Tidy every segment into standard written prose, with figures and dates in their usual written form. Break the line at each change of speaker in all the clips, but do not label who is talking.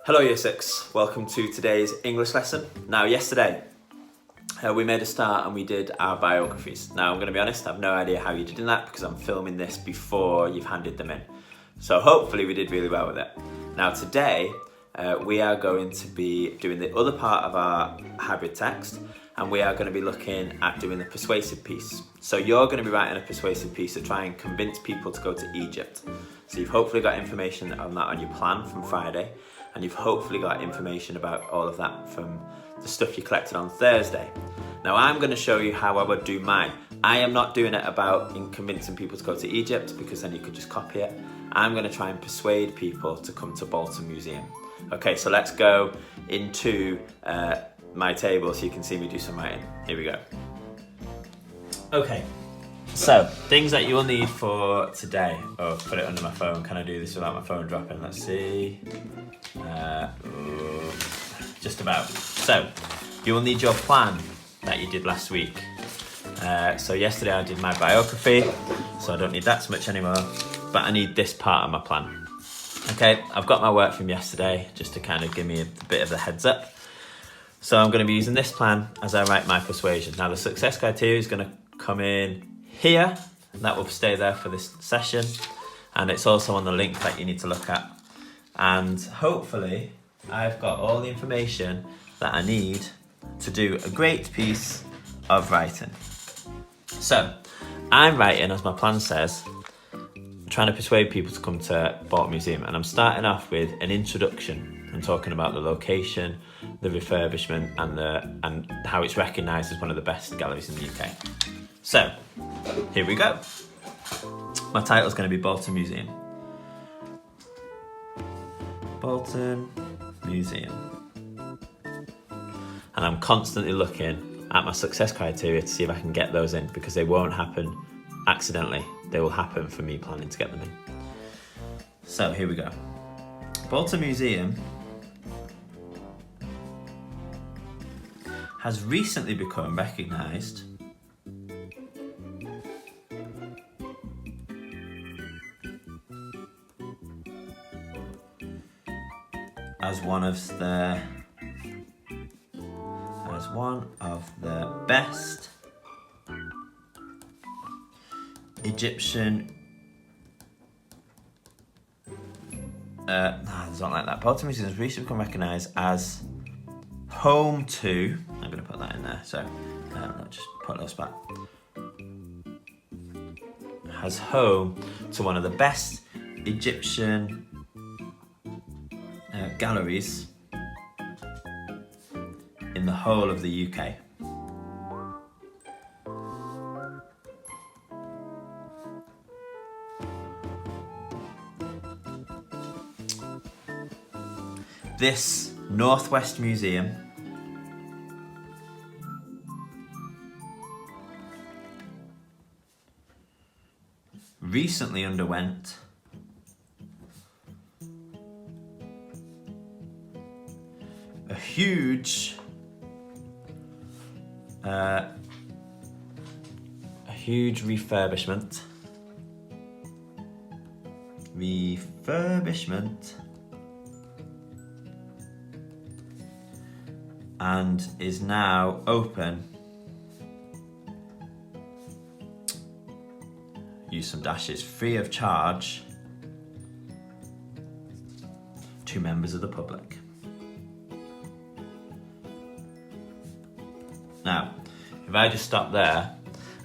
Hello Year 6, welcome to today's English lesson. Now yesterday we made a start and we did our biographies. Now I'm going to be honest, I have no idea how you did in that because I'm filming this before you've handed them in. So hopefully we did really well with it. Now today we are going to be doing the other part of our hybrid text and we are going to be looking at doing the persuasive piece. So you're going to be writing a persuasive piece to try and convince people to go to Egypt. So you've hopefully got information on that on your plan from Friday. And you've hopefully got information about all of that from the stuff you collected on Thursday. Now I'm going to show you how I would do mine. I am not doing it about convincing people to go to Egypt because then you could just copy it. I'm going to try and persuade people to come to Bolton Museum. Okay, so let's go into my table so you can see me do some writing. Here we go. Okay, so things that you will need for today. Oh, put it under my phone. Can I do this without my phone dropping? Let's see. Just about. So you will need your plan that you did last week. So yesterday I did my biography, so I don't need that so much anymore, but I need this part of my plan. Okay, I've got my work from yesterday just to kind of give me a bit of a heads up. So I'm going to be using this plan as I write my persuasion. Now the success criteria is going to come in here, and that will stay there for this session, and it's also on the link that you need to look at. And hopefully I've got all the information that I need to do a great piece of writing. So I'm writing, as my plan says, trying to persuade people to come to Bolton Museum, and I'm starting off with an introduction and talking about the location, the refurbishment, and how it's recognised as one of the best galleries in the UK. So here we go. My title is going to be Bolton Museum. Bolton Museum. And I'm constantly looking at my success criteria to see if I can get those in, because they won't happen accidentally. They will happen for me planning to get them in. So here we go. Bolton Museum has recently become recognised as one of the best Egyptian it's not like that. Bolton Museum has recently become recognised as home to, I'm going to put that in there, so I'll just put those back, as home to one of the best Egyptian galleries in the whole of the UK. This Northwest Museum recently underwent a huge refurbishment and is now open, use some dashes, free of charge to members of the public. Now, if I just stop there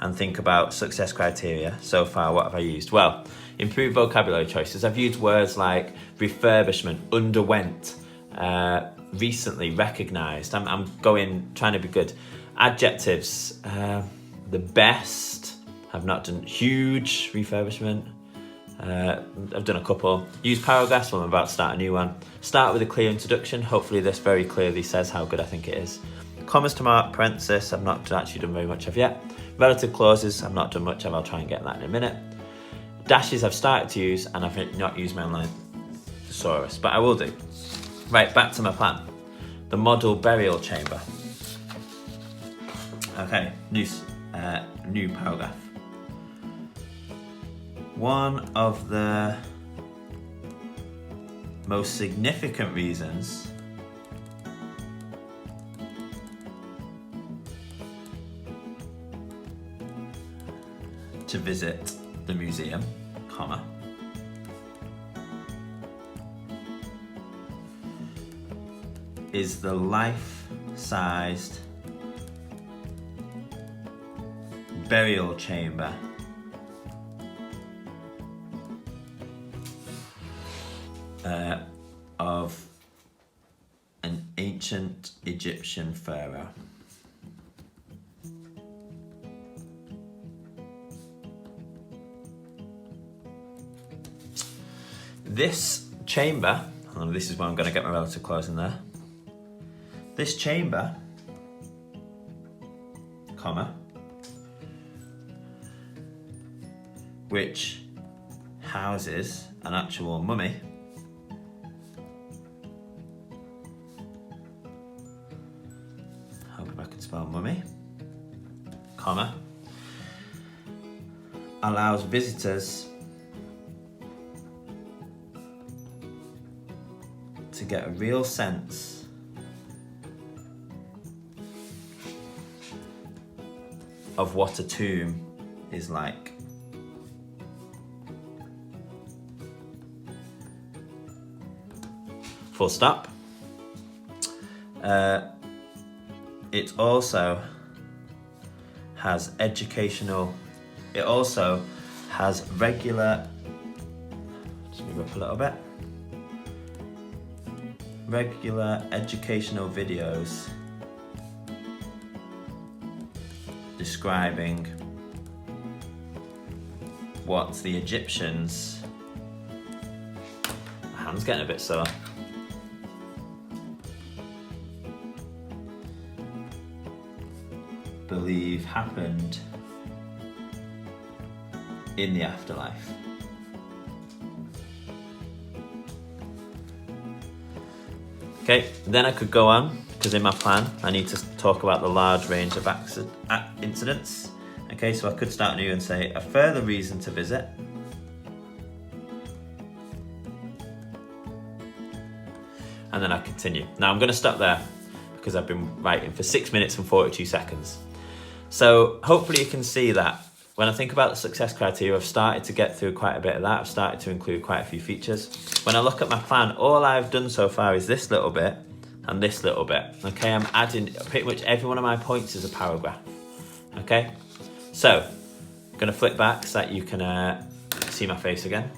and think about success criteria so far, what have I used? Well, improved vocabulary choices. I've used words like refurbishment, underwent, recently, recognised. I'm trying to be good. Adjectives, the best. I've not done huge refurbishment. I've done a couple. Use paragraphs when I'm about to start a new one. Start with a clear introduction. Hopefully this very clearly says how good I think it is. Commas to mark, parenthesis, I've not actually done very much of yet. Relative clauses, I've not done much of, I'll try and get that in a minute. Dashes I've started to use, and I've not used my online thesaurus, but I will do. Right, back to my plan. The model burial chamber. Okay, new paragraph. One of the most significant reasons to visit the museum, comma, is the life-sized burial chamber of an ancient Egyptian pharaoh. This chamber, and this is where I'm going to get my relative clause in there. This chamber, comma, which houses an actual mummy, hope I can spell mummy, comma, allows visitors to get a real sense of what a tomb is like. Full stop. It also has regular, just move up a little bit, regular educational videos describing what the Egyptians, my hand's getting a bit sore, believe happened in the afterlife. Okay, then I could go on, because in my plan I need to talk about the large range of incidents. Okay, so I could start new and say a further reason to visit. And then I continue. Now I'm going to stop there because I've been writing for 6 minutes and 42 seconds. So hopefully you can see that when I think about the success criteria, I've started to get through quite a bit of that. I've started to include quite a few features. When I look at my plan, all I've done so far is this little bit and this little bit. Okay, I'm adding pretty much every one of my points as a paragraph. Okay, so I'm gonna flip back so that you can see my face again.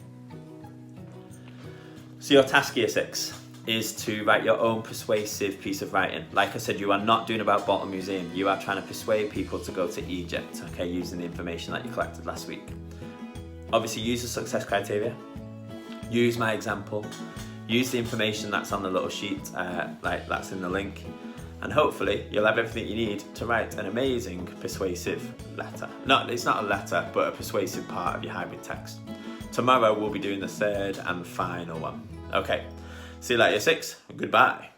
So your task year 6 is to write your own persuasive piece of writing. Like I said, you are not doing about Bolton Museum. You are trying to persuade people to go to Egypt, okay, using the information that you collected last week. Obviously, use the success criteria. Use my example. Use the information that's on the little sheet, like that's in the link. And hopefully, you'll have everything you need to write an amazing persuasive letter. No, it's not a letter, but a persuasive part of your hybrid text. Tomorrow, we'll be doing the third and final one. Okay. See you later, year 6. Goodbye.